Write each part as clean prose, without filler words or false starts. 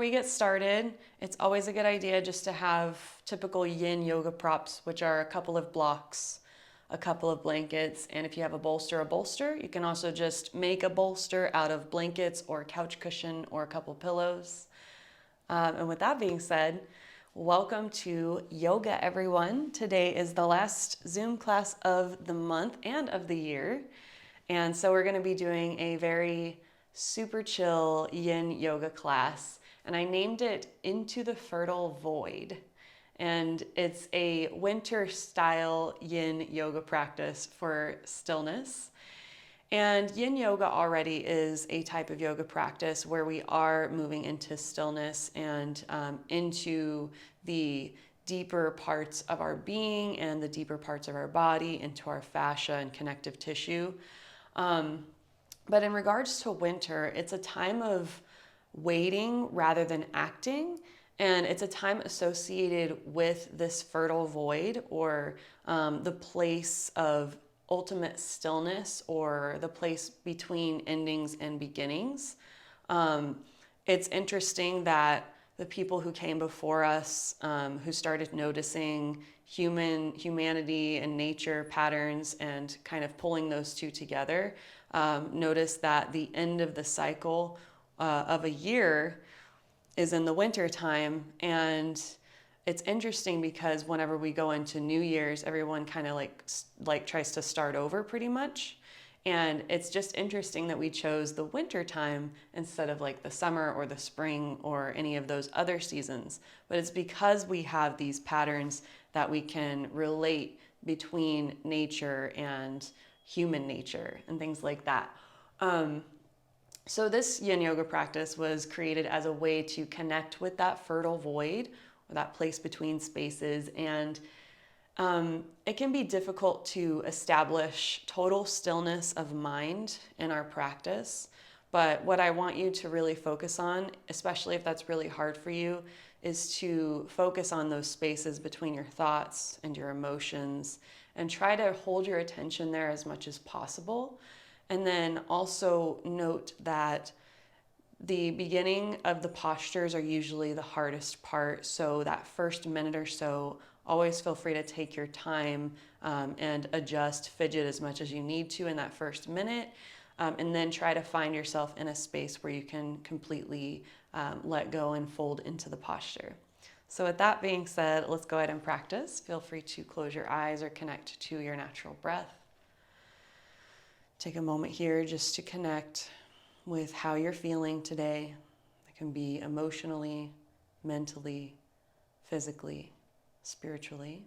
we get started, it's always a good idea just to have typical yin yoga props, which are a couple of blocks, a couple of blankets, and if you have a bolster. You can also just make a bolster out of blankets or a couch cushion or a couple pillows. And with that being said, welcome to yoga, everyone. Today is the last Zoom class of the month and of the year. And so we're going to be doing a very super chill yin yoga class. And I named it Into the Fertile Void. And it's a winter style yin yoga practice for stillness. And yin yoga already is a type of yoga practice where we are moving into stillness and into the deeper parts of our being and the deeper parts of our body, into our fascia and connective tissue. But in regards to winter, it's a time of waiting rather than acting. And it's a time associated with this fertile void, or the place of ultimate stillness, or the place between endings and beginnings. It's interesting that the people who came before us, who started noticing humanity and nature patterns and kind of pulling those two together, noticed that the end of the cycle of a year is in the winter time. And it's interesting because whenever we go into New Year's, everyone kind of like tries to start over pretty much. And it's just interesting that we chose the winter time instead of like the summer or the spring or any of those other seasons. But it's because we have these patterns that we can relate between nature and human nature and things like that. So this yin yoga practice was created as a way to connect with that fertile void, or that place between spaces. And it can be difficult to establish total stillness of mind in our practice. But what I want you to really focus on, especially if that's really hard for you, is to focus on those spaces between your thoughts and your emotions and try to hold your attention there as much as possible. And then also note that the beginning of the postures are usually the hardest part. So that first minute or so, always feel free to take your time and adjust, fidget as much as you need to in that first minute. And then try to find yourself in a space where you can completely let go and fold into the posture. So with that being said, let's go ahead and practice. Feel free to close your eyes or connect to your natural breath. Take a moment here just to connect with how you're feeling today. It can be emotionally, mentally, physically, spiritually.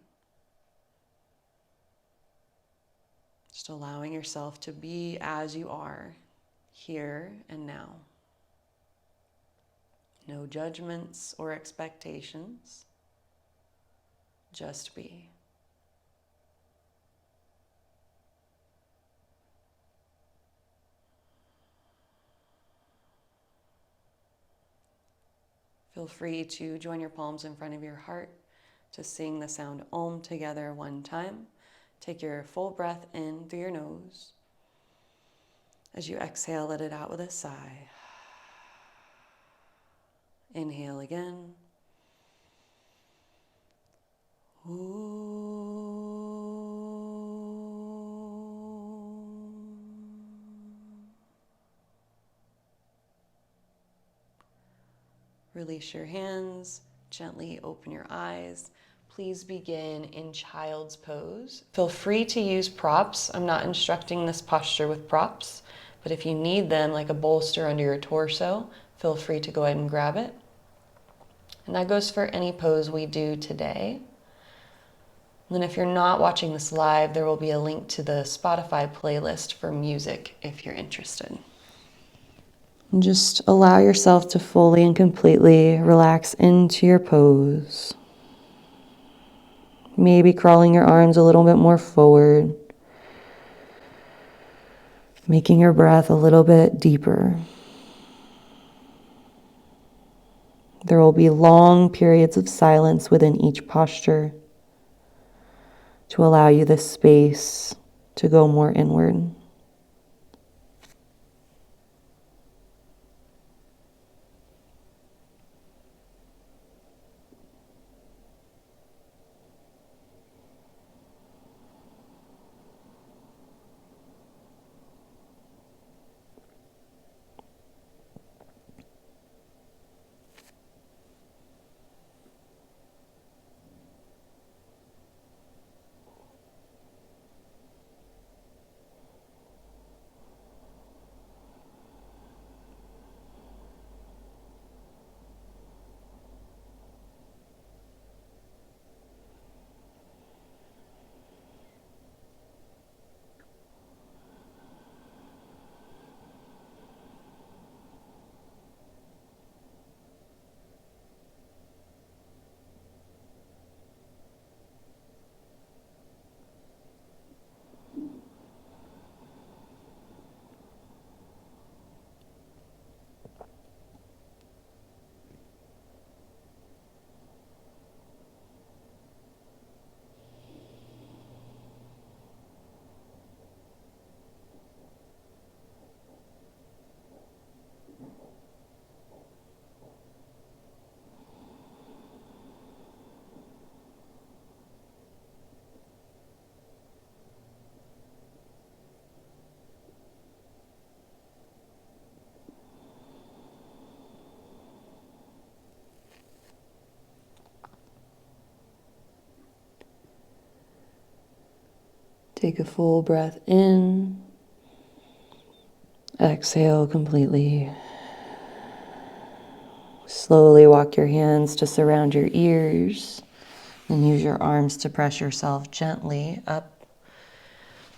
Just allowing yourself to be as you are, here and now. No judgments or expectations. Just be. Feel free to join your palms in front of your heart to sing the sound Om together one time. Take your full breath in through your nose. As you exhale, let it out with a sigh. Inhale again. Release your hands, gently open your eyes. Please begin in child's pose. Feel free to use props. I'm not instructing this posture with props, but if you need them, like a bolster under your torso, feel free to go ahead and grab it. And that goes for any pose we do today. And then if you're not watching this live, there will be a link to the Spotify playlist for music if you're interested. And just allow yourself to fully and completely relax into your pose. Maybe crawling your arms a little bit more forward. Making your breath a little bit deeper. There will be long periods of silence within each posture to allow you the space to go more inward. Take a full breath in. Exhale completely. Slowly walk your hands to surround your ears and use your arms to press yourself gently up.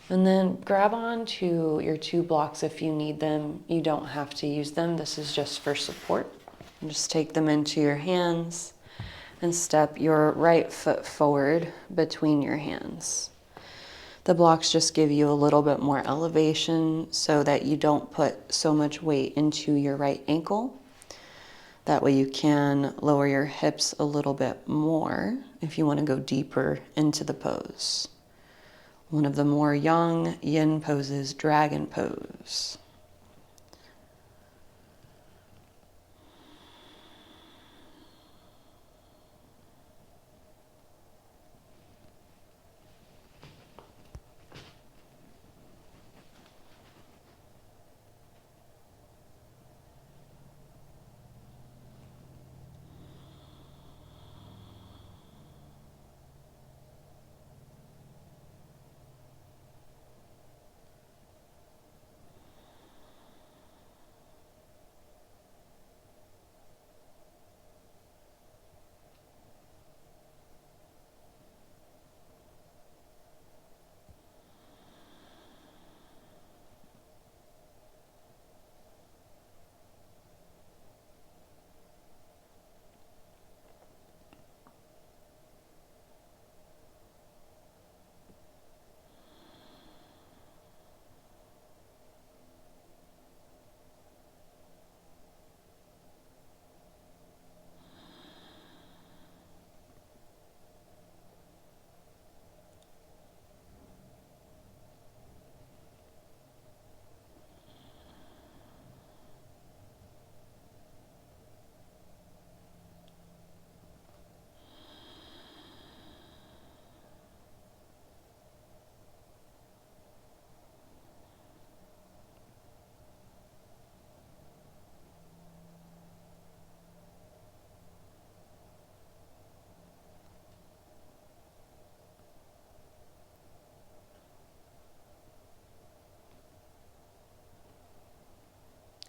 And then grab onto your 2 blocks if you need them. You don't have to use them. This is just for support. And just take them into your hands and step your right foot forward between your hands. The blocks just give you a little bit more elevation so that you don't put so much weight into your right ankle. That way you can lower your hips a little bit more if you want to go deeper into the pose. One of the more yang yin poses, dragon pose.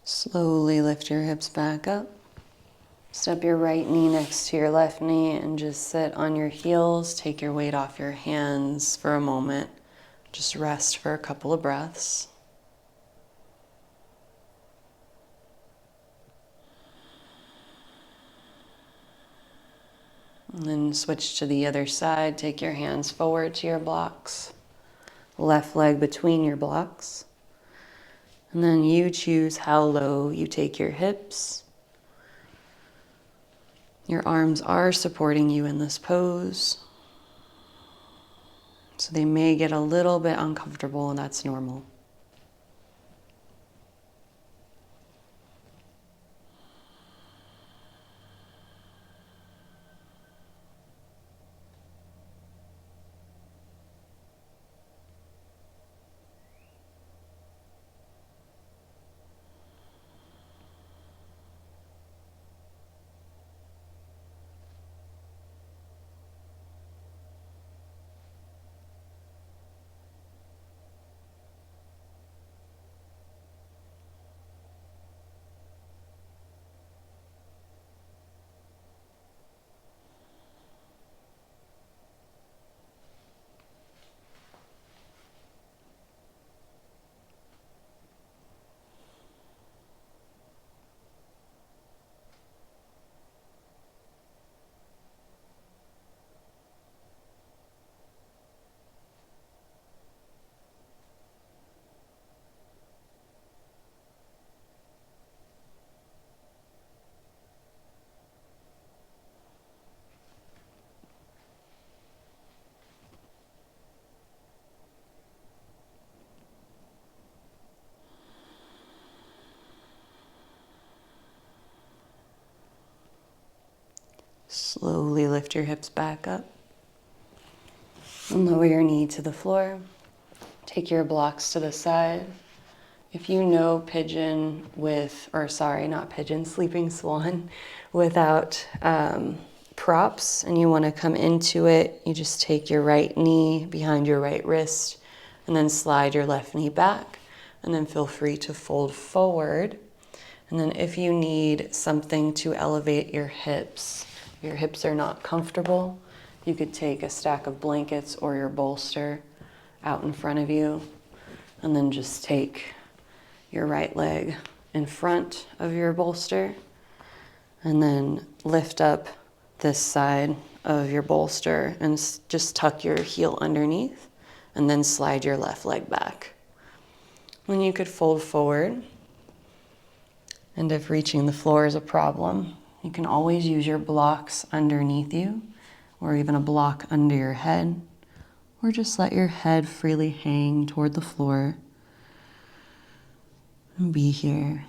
Slowly lift your hips back up. Step your right knee next to your left knee and just sit on your heels. Take your weight off your hands for a moment. Just rest for a couple of breaths. And then switch to the other side. Take your hands forward to your blocks. Left leg between your blocks. And then you choose how low you take your hips. Your arms are supporting you in this pose. So they may get a little bit uncomfortable, and that's normal. Slowly lift your hips back up and lower your knee to the floor. Take your blocks to the side. If you know pigeon with, or sorry, not pigeon, sleeping swan without props and you want to come into it, you just take your right knee behind your right wrist, And then slide your left knee back. And then feel free to fold forward. And then if you need something to elevate your hips are not comfortable, you could take a stack of blankets or your bolster out in front of you, and then just take your right leg in front of your bolster, and then lift up this side of your bolster and just tuck your heel underneath, and then slide your left leg back. Then you could fold forward, and if reaching the floor is a problem, you can always use your blocks underneath you, or even a block under your head, or just let your head freely hang toward the floor and be here.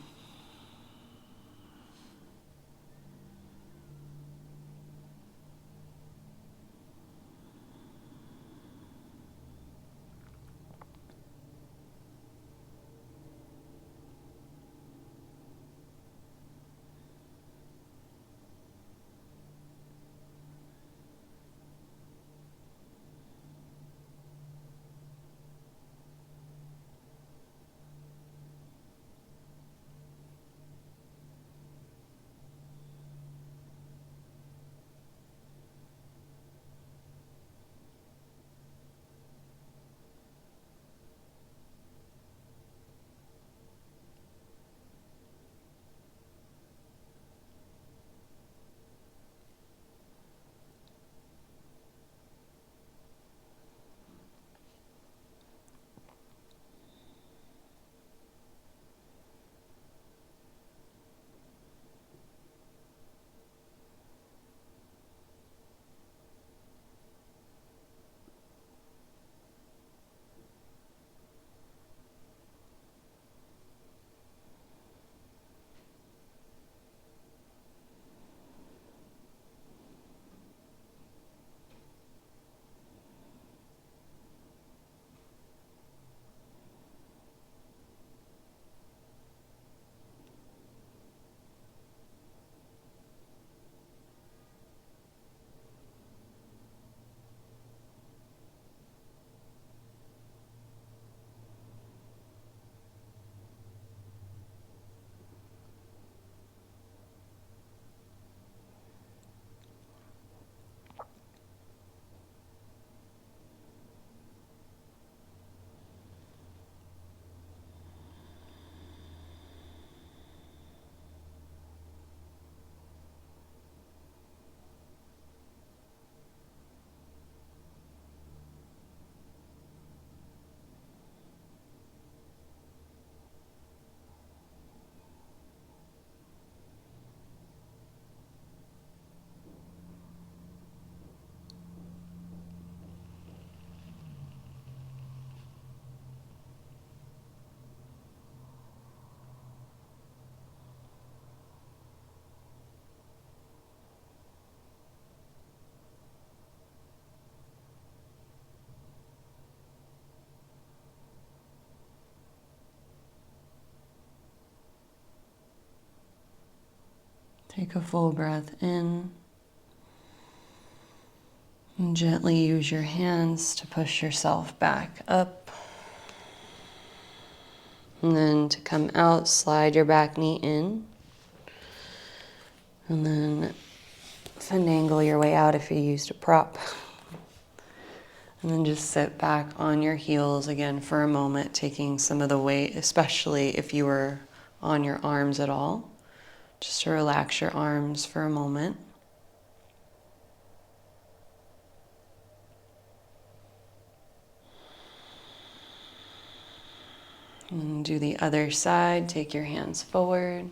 Take a full breath in, and gently use your hands to push yourself back up. And then to come out, slide your back knee in. And then finagle your way out if you used a prop. And then just sit back on your heels again for a moment, taking some of the weight, especially if you were on your arms at all. Just to relax your arms for a moment. And do the other side. Take your hands forward.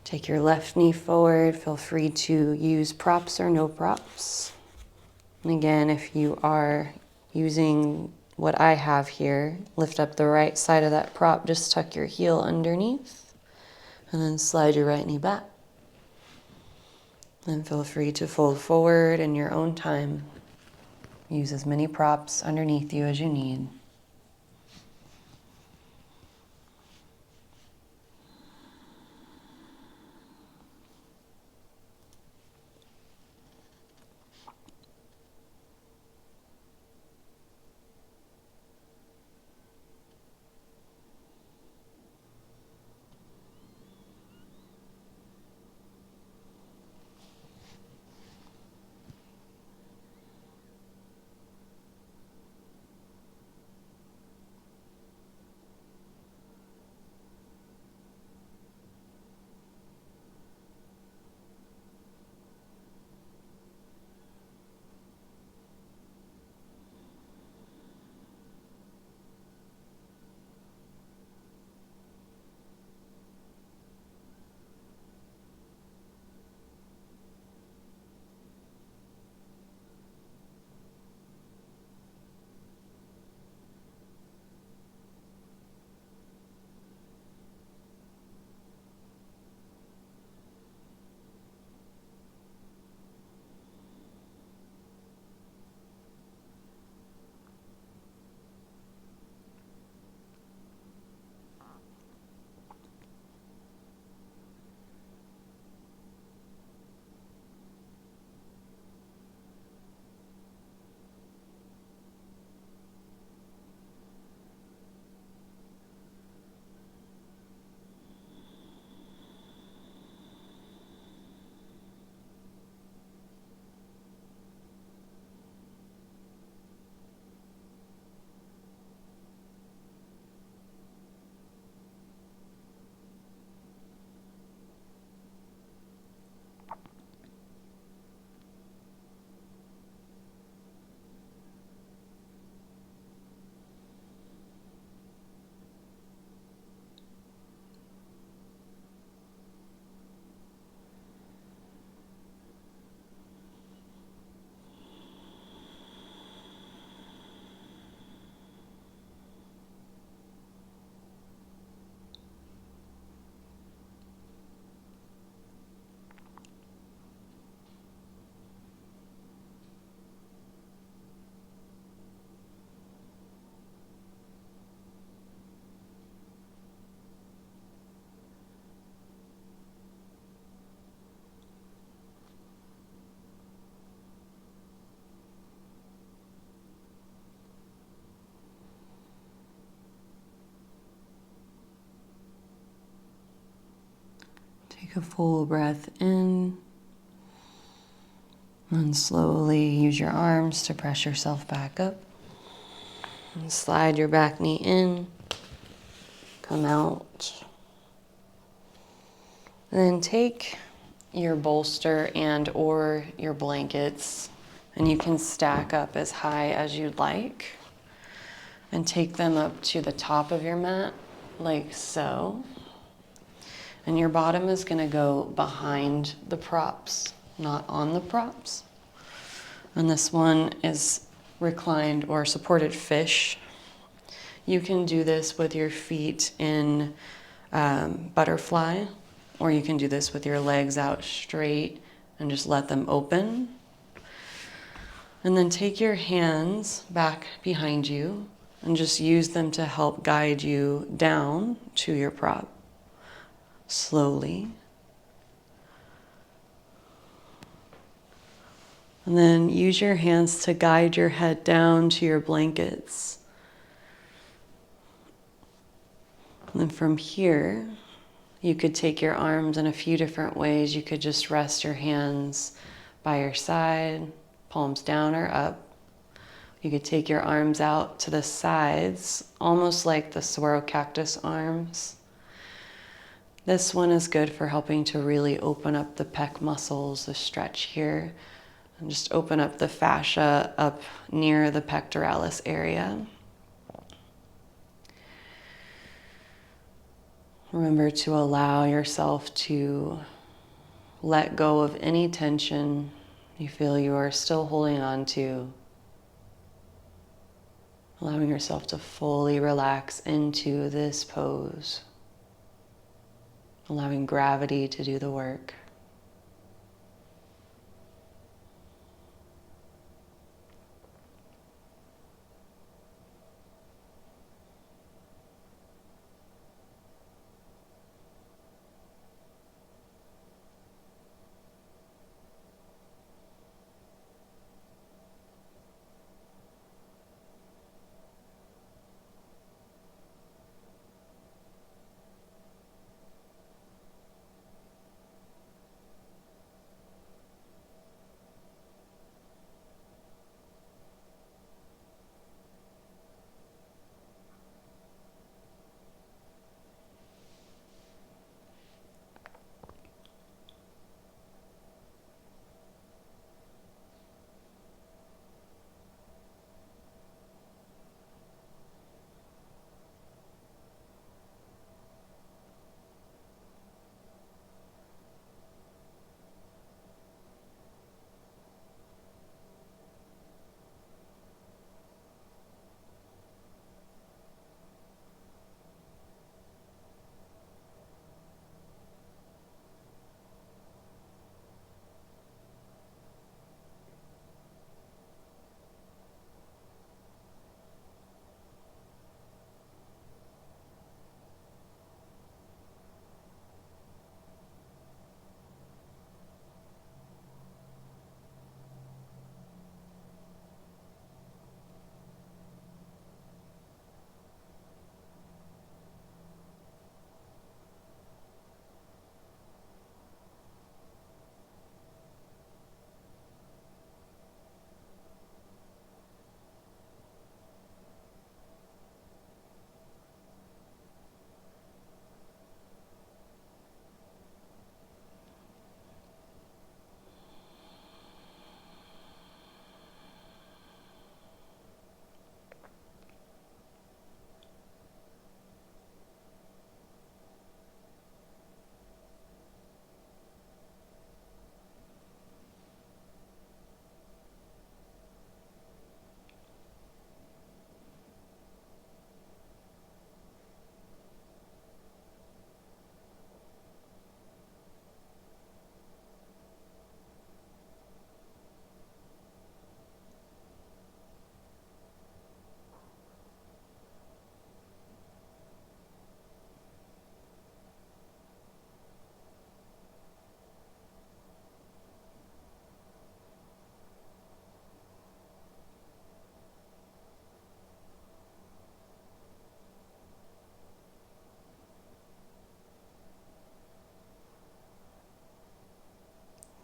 Take your left knee forward. Feel free to use props or no props. And again, if you are using what I have here, lift up the right side of that prop. Just tuck your heel underneath. And then slide your right knee back. Then feel free to fold forward in your own time. Use as many props underneath you as you need. Take a full breath in. And slowly use your arms to press yourself back up. And slide your back knee in. Come out. And then take your bolster and or your blankets, and you can stack up as high as you'd like. And take them up to the top of your mat, like so. And your bottom is going to go behind the props, not on the props. And this one is reclined or supported fish. You can do this with your feet in butterfly, or you can do this with your legs out straight and just let them open. And then take your hands back behind you and just use them to help guide you down to your prop, slowly. And then use your hands to guide your head down to your blankets. And then from here, you could take your arms in a few different ways. You could just rest your hands by your side, palms down or up. You could take your arms out to the sides, almost like the saguaro cactus arms. This one is good for helping to really open up the pec muscles, the stretch here, and just open up the fascia up near the pectoralis area. Remember to allow yourself to let go of any tension you feel you are still holding on to. Allowing yourself to fully relax into this pose. Allowing gravity to do the work.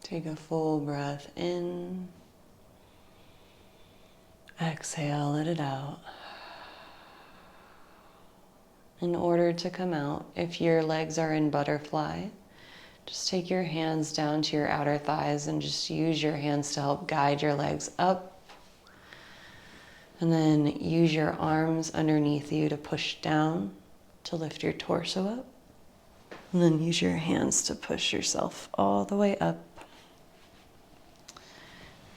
Take a full breath in. Exhale, let it out. In order to come out, if your legs are in butterfly, just take your hands down to your outer thighs and just use your hands to help guide your legs up. And then use your arms underneath you to push down to lift your torso up. And then use your hands to push yourself all the way up.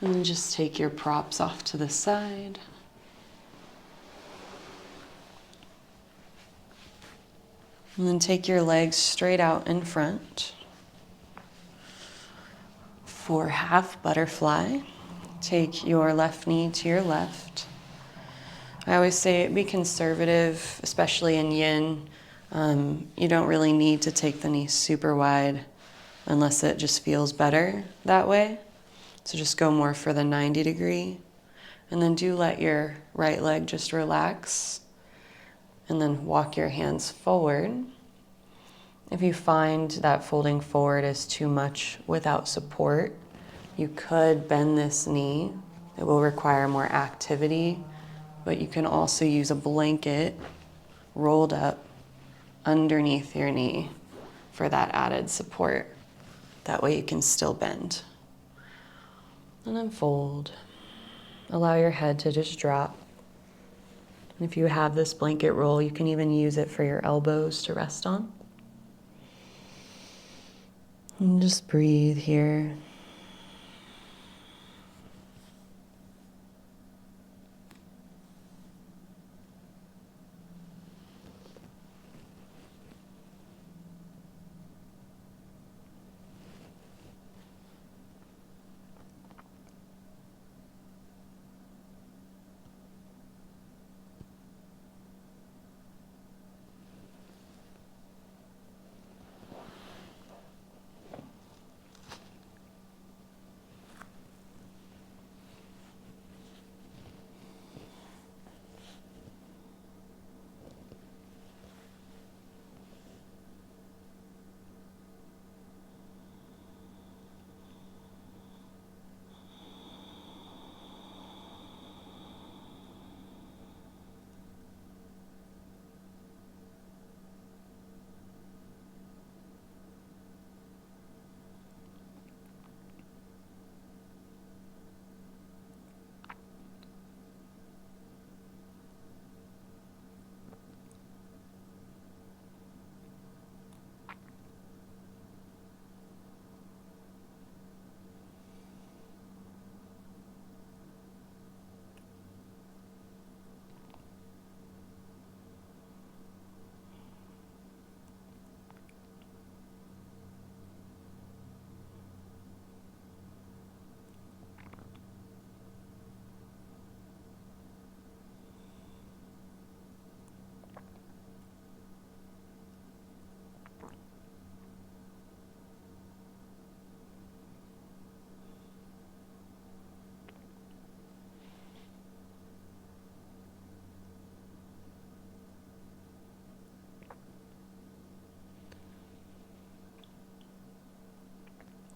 And then just take your props off to the side. And then take your legs straight out in front. For half butterfly, take your left knee to your left. I always say be conservative, especially in yin. You don't really need to take the knee super wide unless it just feels better that way. So just go more for the 90 degree. And then do let your right leg just relax. And then walk your hands forward. If you find that folding forward is too much without support, you could bend this knee. It will require more activity, but you can also use a blanket rolled up underneath your knee for that added support. That way you can still bend. And then fold. Allow your head to just drop. And if you have this blanket roll, you can even use it for your elbows to rest on. And just breathe here.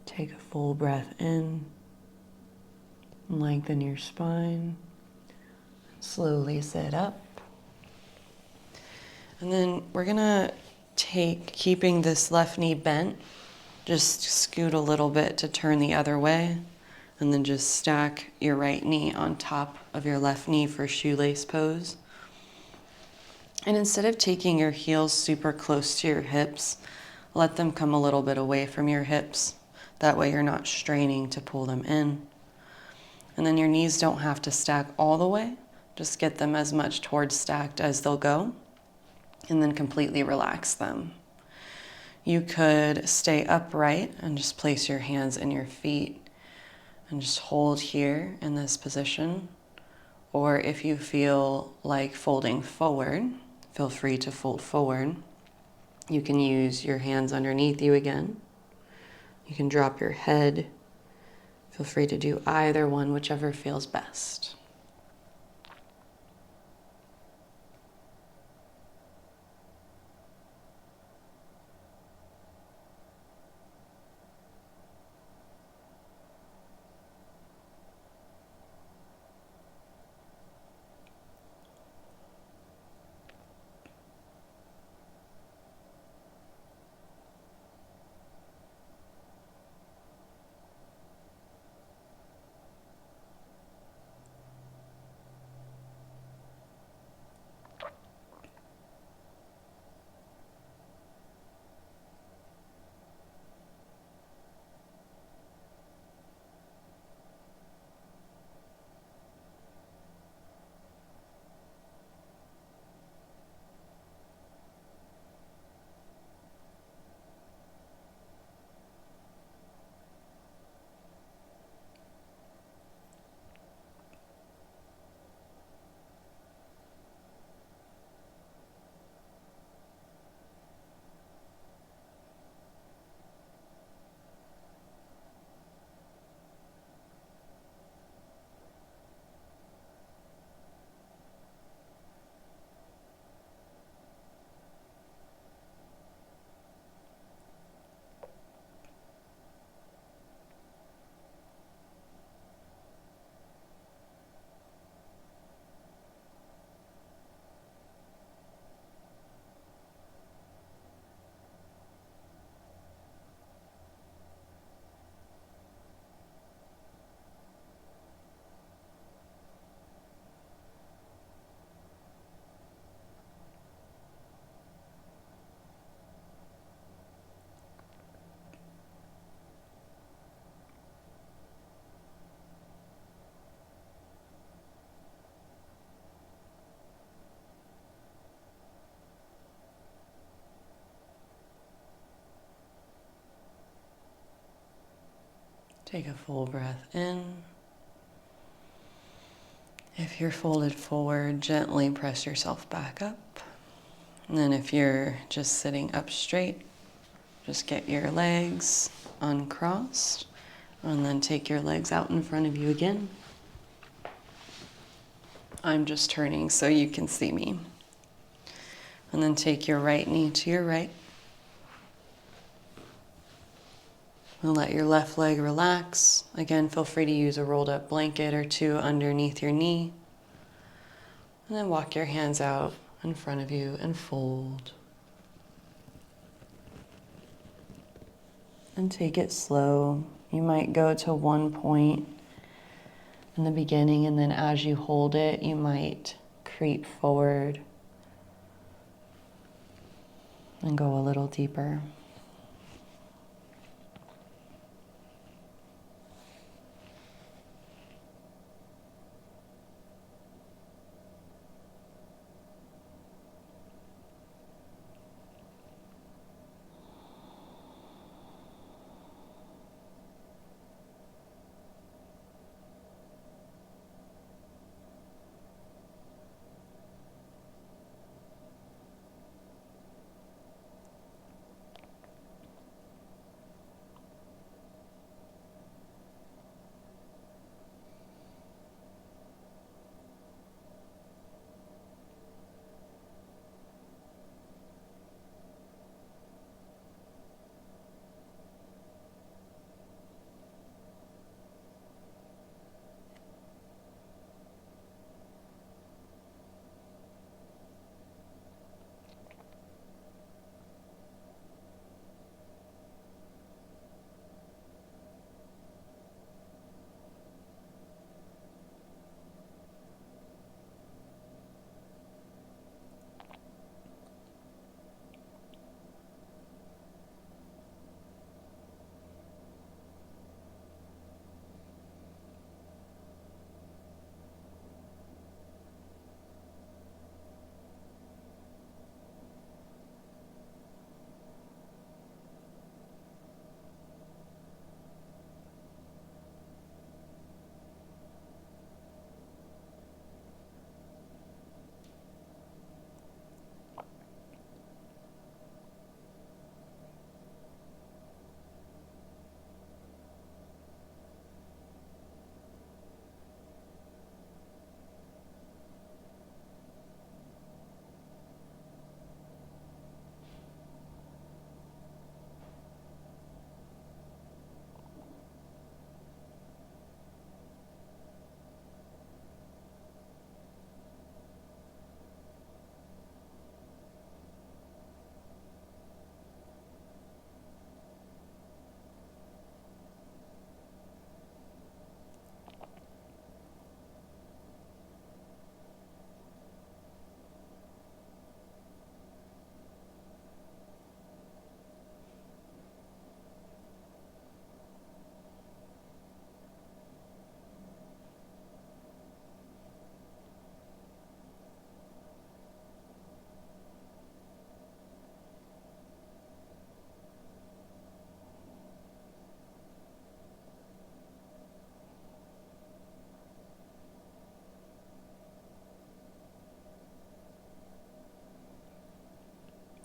Take a full breath in, lengthen your spine, slowly sit up. And then we're gonna keeping this left knee bent, just scoot a little bit to turn the other way, and then just stack your right knee on top of your left knee for shoelace pose. And instead of taking your heels super close to your hips, let them come a little bit away from your hips. That way you're not straining to pull them in. And then your knees don't have to stack all the way. Just get them as much towards stacked as they'll go. And then completely relax them. You could stay upright and just place your hands in your feet and just hold here in this position. Or if you feel like folding forward, feel free to fold forward. You can use your hands underneath you again. You can drop your head. Feel free to do either one, whichever feels best. Take a full breath in. If you're folded forward, gently press yourself back up. And then if you're just sitting up straight, just get your legs uncrossed and then take your legs out in front of you again. I'm just turning so you can see me. And then take your right knee to your right. And let your left leg relax. Again, feel free to use a rolled up blanket or two underneath your knee. And then walk your hands out in front of you and fold. And take it slow. You might go to one point in the beginning, and then as you hold it, you might creep forward and go a little deeper.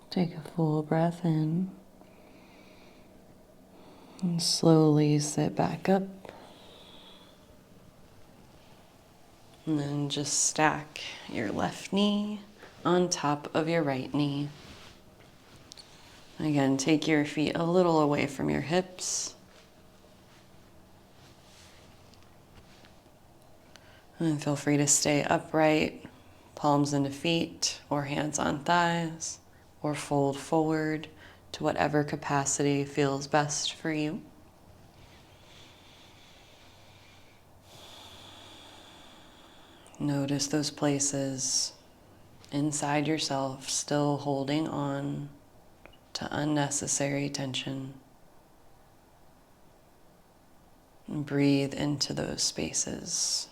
Take a full breath in and slowly sit back up. And then just stack your left knee on top of your right knee. Again, take your feet a little away from your hips. And feel free to stay upright, palms into feet or hands on thighs, or fold forward to whatever capacity feels best for you. Notice those places inside yourself still holding on to unnecessary tension. And breathe into those spaces.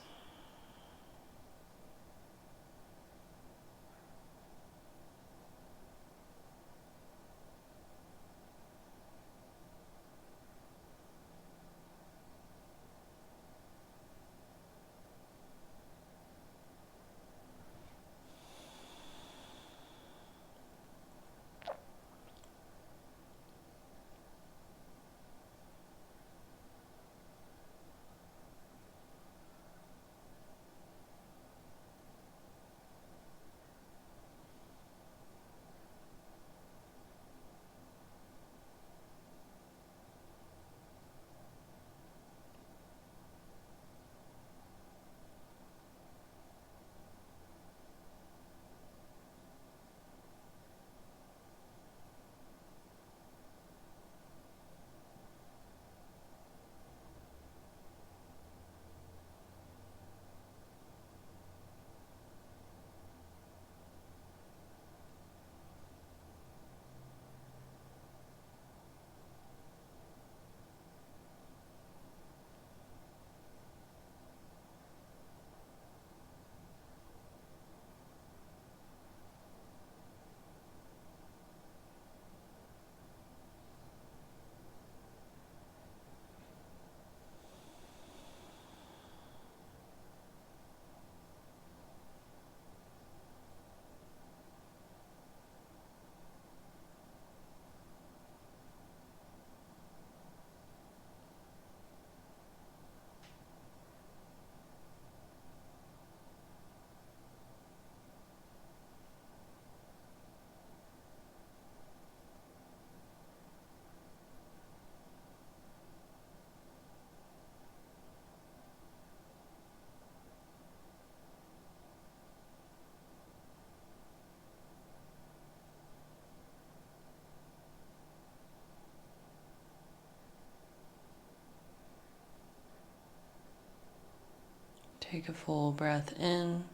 Take a full breath in.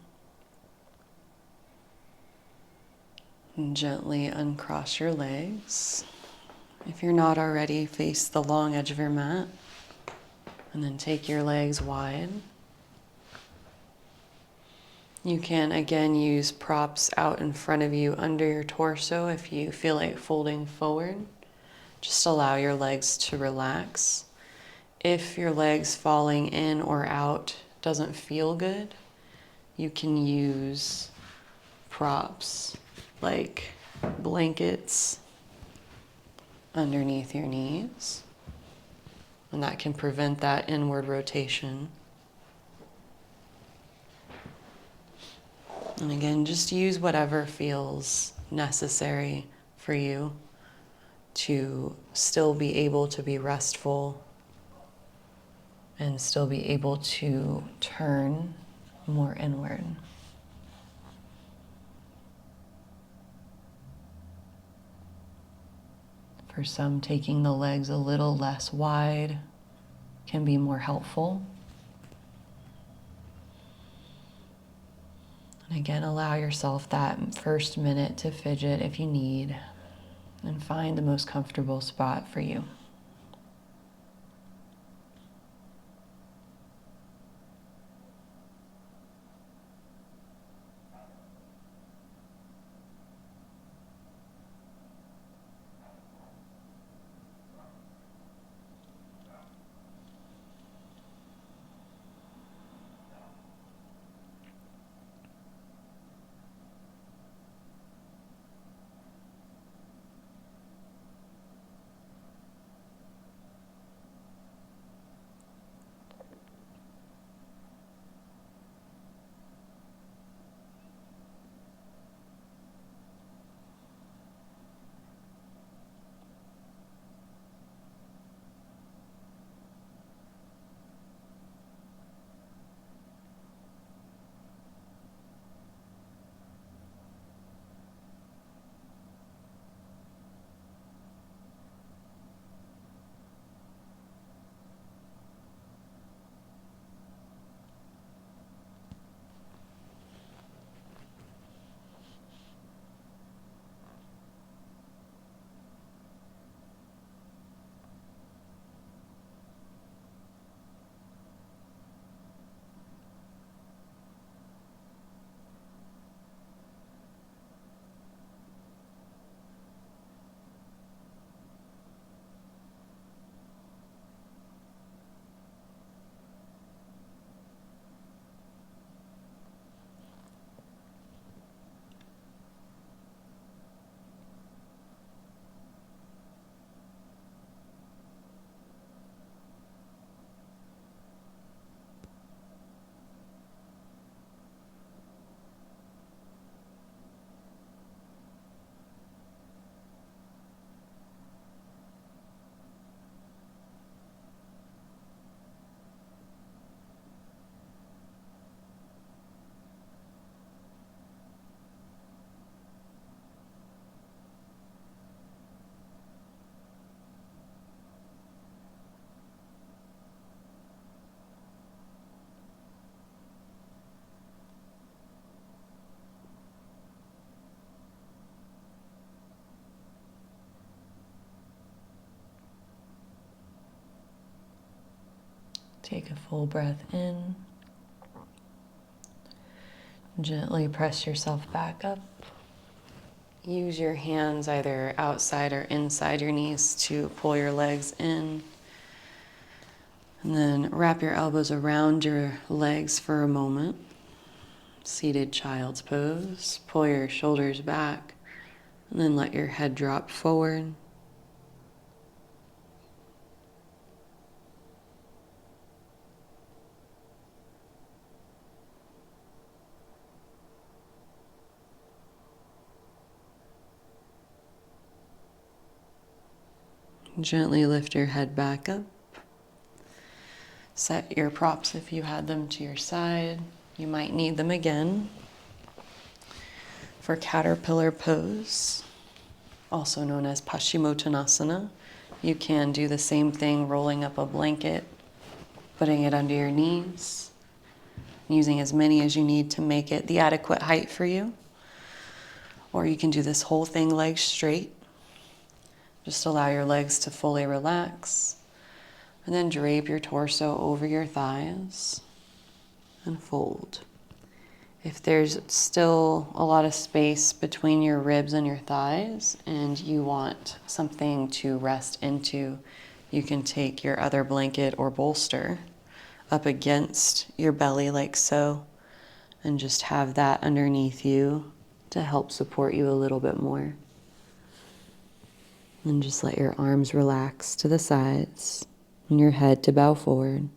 And gently uncross your legs. If you're not already, face the long edge of your mat. And then take your legs wide. You can again use props out in front of you under your torso if you feel like folding forward. Just allow your legs to relax. If your legs falling in or out doesn't feel good, you can use props like blankets underneath your knees, and that can prevent that inward rotation. And again, just use whatever feels necessary for you to still be able to be restful and still be able to turn more inward. For some, taking the legs a little less wide can be more helpful. And again, allow yourself that first minute to fidget if you need, and find the most comfortable spot for you. Take a full breath in. Gently press yourself back up. Use your hands either outside or inside your knees to pull your legs in. And then wrap your elbows around your legs for a moment. Seated child's pose. Pull your shoulders back and then let your head drop forward. Gently lift your head back up. Set your props if you had them to your side. You might need them again. For caterpillar pose, also known as Pashimotonasana, you can do the same thing, rolling up a blanket, putting it under your knees, using as many as you need to make it the adequate height for you. Or you can do this whole thing legs straight. Just allow your legs to fully relax. And then drape your torso over your thighs and fold. If there's still a lot of space between your ribs and your thighs and you want something to rest into, you can take your other blanket or bolster up against your belly like so, and just have that underneath you to help support you a little bit more. And just let your arms relax to the sides and your head to bow forward.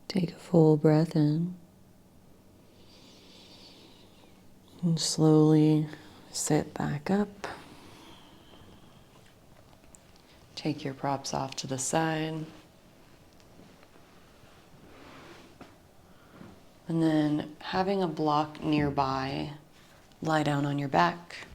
Take a full breath in and slowly sit back up. Take your props off to the side. And then, having a block nearby, lie down on your back.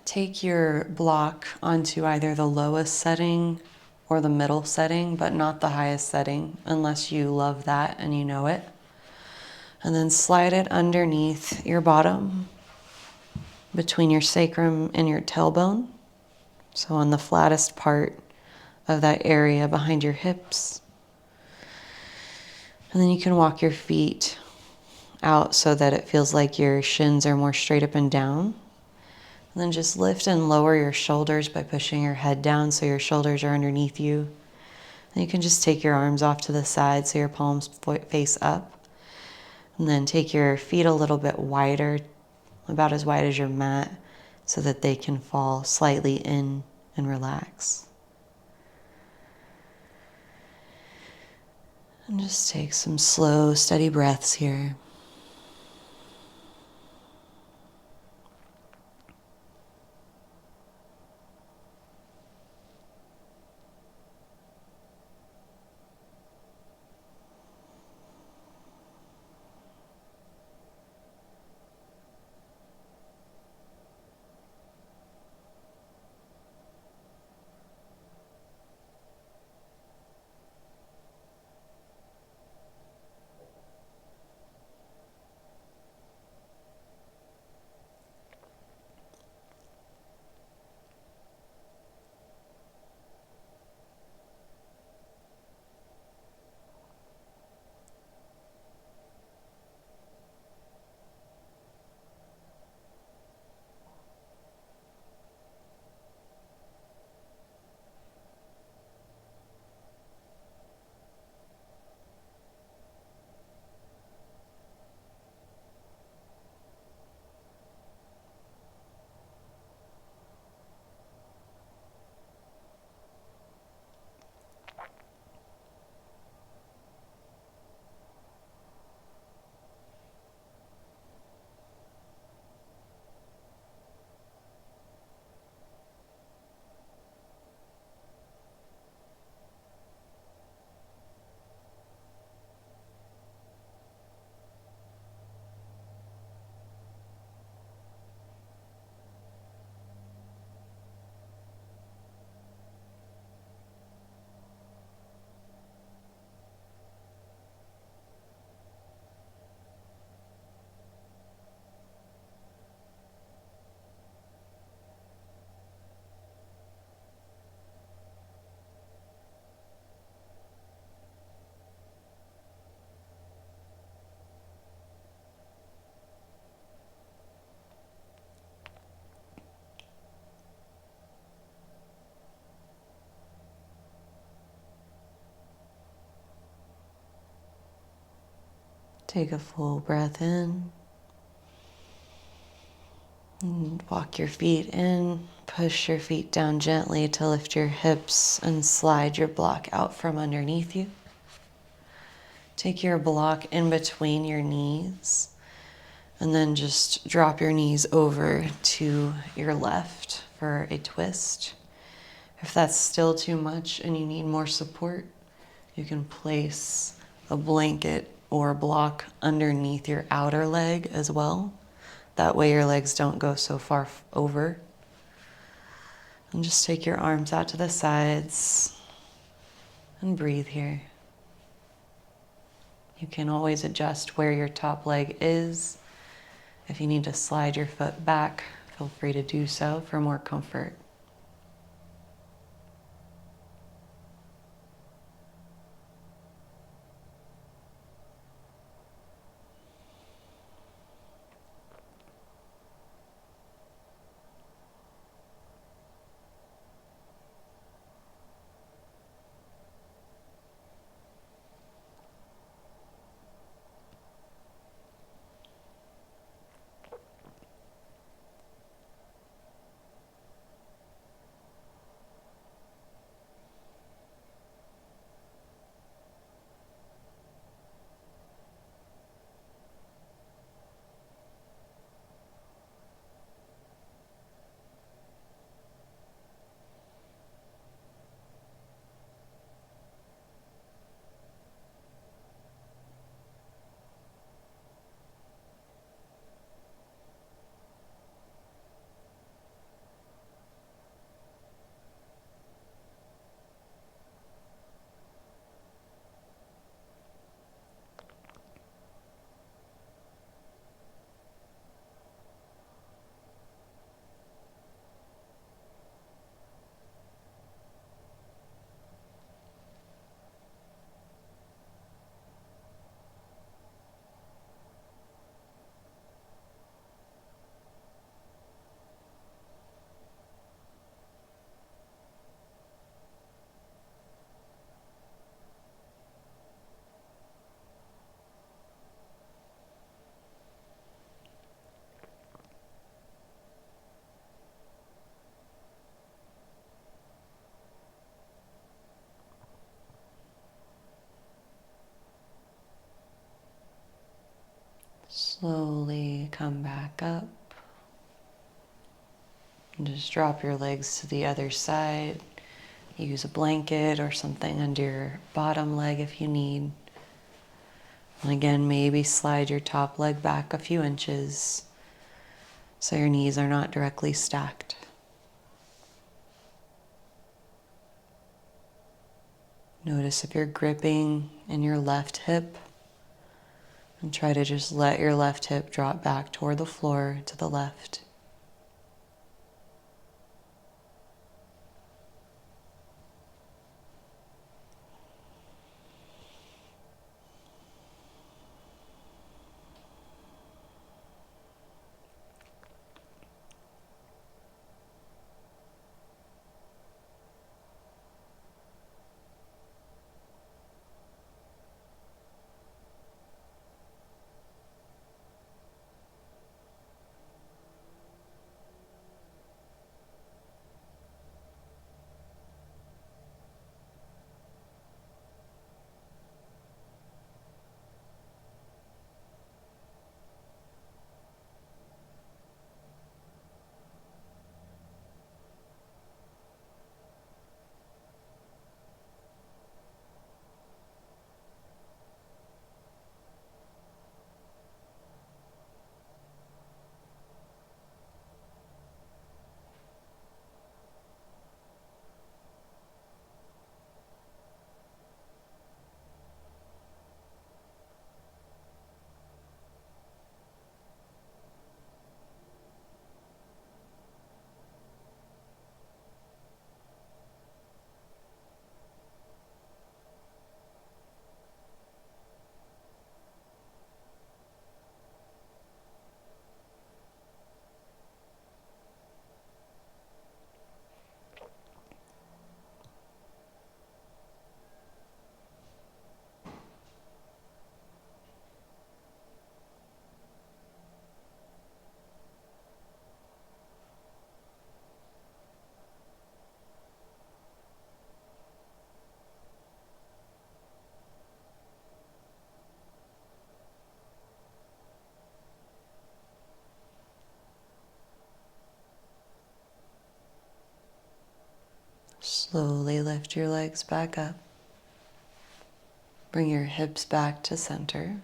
Take your block onto either the lowest setting or the middle setting, but not the highest setting, unless you love that and you know it. And then slide it underneath your bottom, between your sacrum and your tailbone. So on the flattest part of that area behind your hips. And then you can walk your feet out so that it feels like your shins are more straight up and down. And then just lift and lower your shoulders by pushing your head down so your shoulders are underneath you. And you can just take your arms off to the side so your palms face up. And then take your feet a little bit wider, about as wide as your mat, so that they can fall slightly in and relax. And just take some slow, steady breaths here. Take a full breath in. And walk your feet in. Push your feet down gently to lift your hips and slide your block out from underneath you. Take your block in between your knees and then just drop your knees over to your left for a twist. If that's still too much and you need more support, you can place a blanket or a block underneath your outer leg as well. That way your legs don't go so far over. And just take your arms out to the sides and breathe here. You can always adjust where your top leg is. If you need to slide your foot back, feel free to do so for more comfort. Slowly come back up. And just drop your legs to the other side. Use a blanket or something under your bottom leg if you need. And again, maybe slide your top leg back a few inches so your knees are not directly stacked. Notice if you're gripping in your left hip, and try to just let your left hip drop back toward the floor to the left. Slowly lift your legs back up. Bring your hips back to center.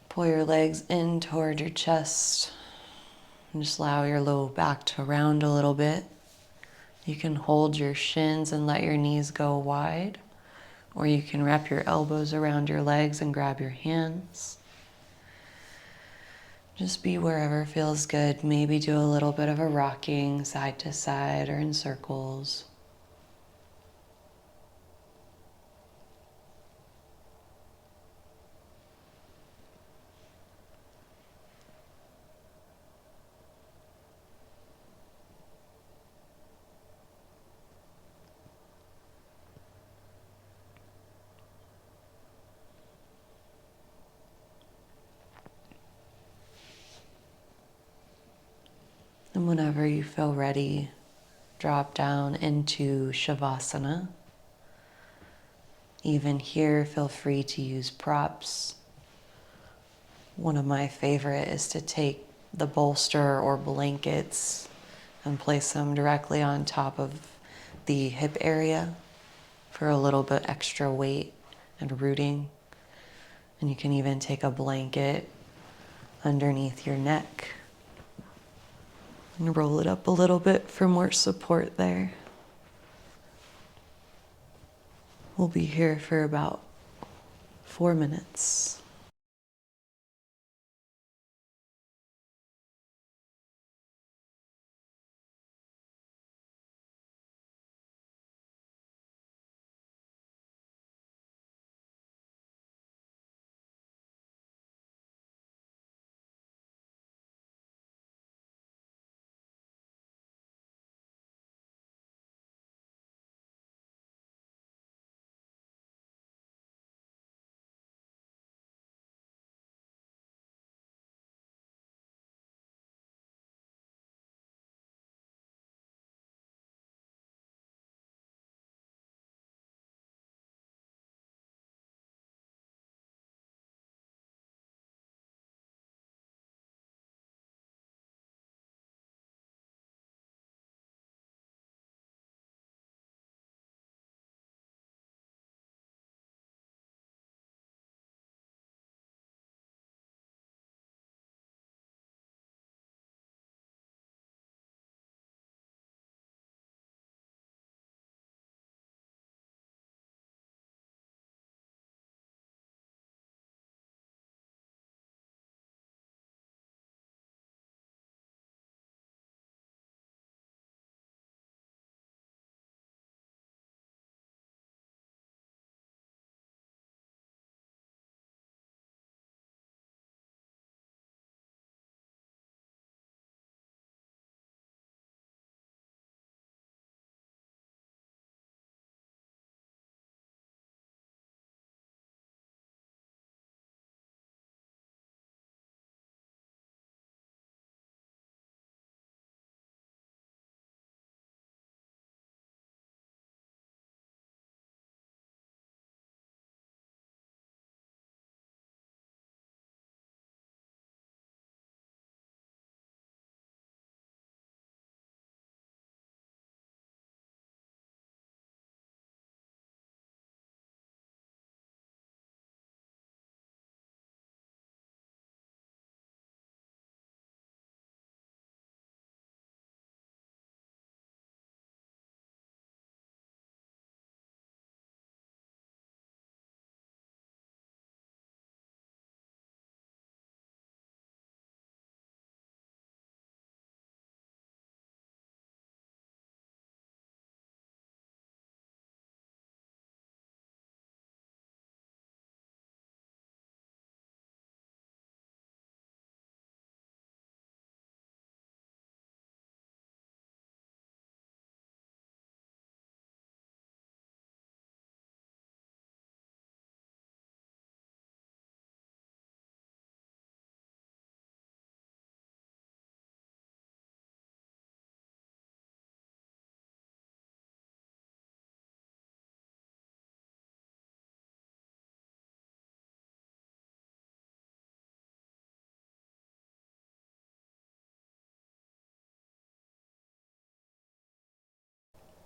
Pull your legs in toward your chest. And just allow your low back to round a little bit. You can hold your shins and let your knees go wide. Or you can wrap your elbows around your legs and grab your hands. Just be wherever feels good. Maybe do a little bit of a rocking side to side or in circles. And whenever you feel ready, drop down into Shavasana. Even here, feel free to use props. One of my favorite is to take the bolster or blankets and place them directly on top of the hip area for a little bit extra weight and rooting. And you can even take a blanket underneath your neck and roll it up a little bit for more support there. We'll be here for about 4 minutes.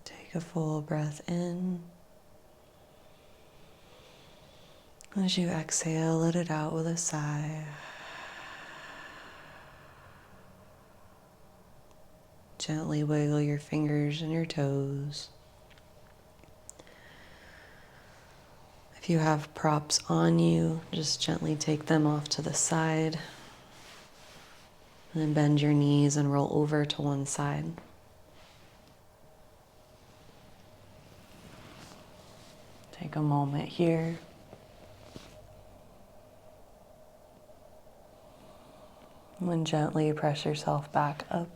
Take a full breath in. As you exhale, let it out with a sigh. Gently wiggle your fingers and your toes. If you have props on you, just gently take them off to the side. And then bend your knees and roll over to one side. Take a moment here. And then gently press yourself back up.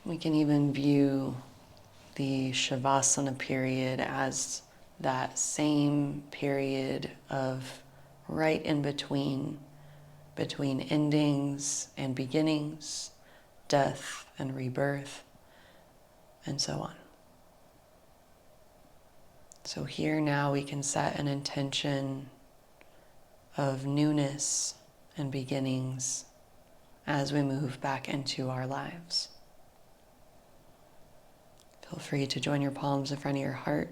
We can even view the Shavasana period as that same period of right in between endings and beginnings, death and rebirth, and so on. So here now we can set an intention of newness and beginnings as we move back into our lives. Feel free to join your palms in front of your heart.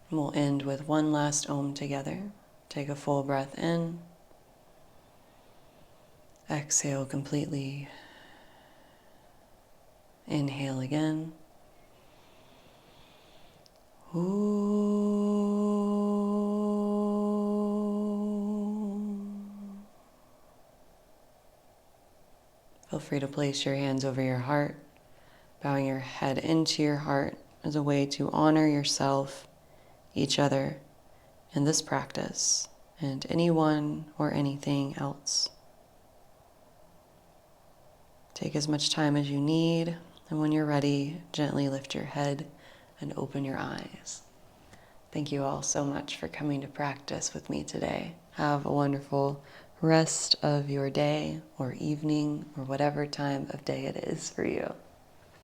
And we'll end with one last Om together. Take a full breath in. Exhale completely. Inhale again. Feel free to place your hands over your heart, bowing your head into your heart as a way to honor yourself, each other, in this practice, and anyone or anything else. Take as much time as you need, and when you're ready, gently lift your head and open your eyes. Thank you all so much for coming to practice with me today. Have a wonderful rest of your day or evening or whatever time of day it is for you.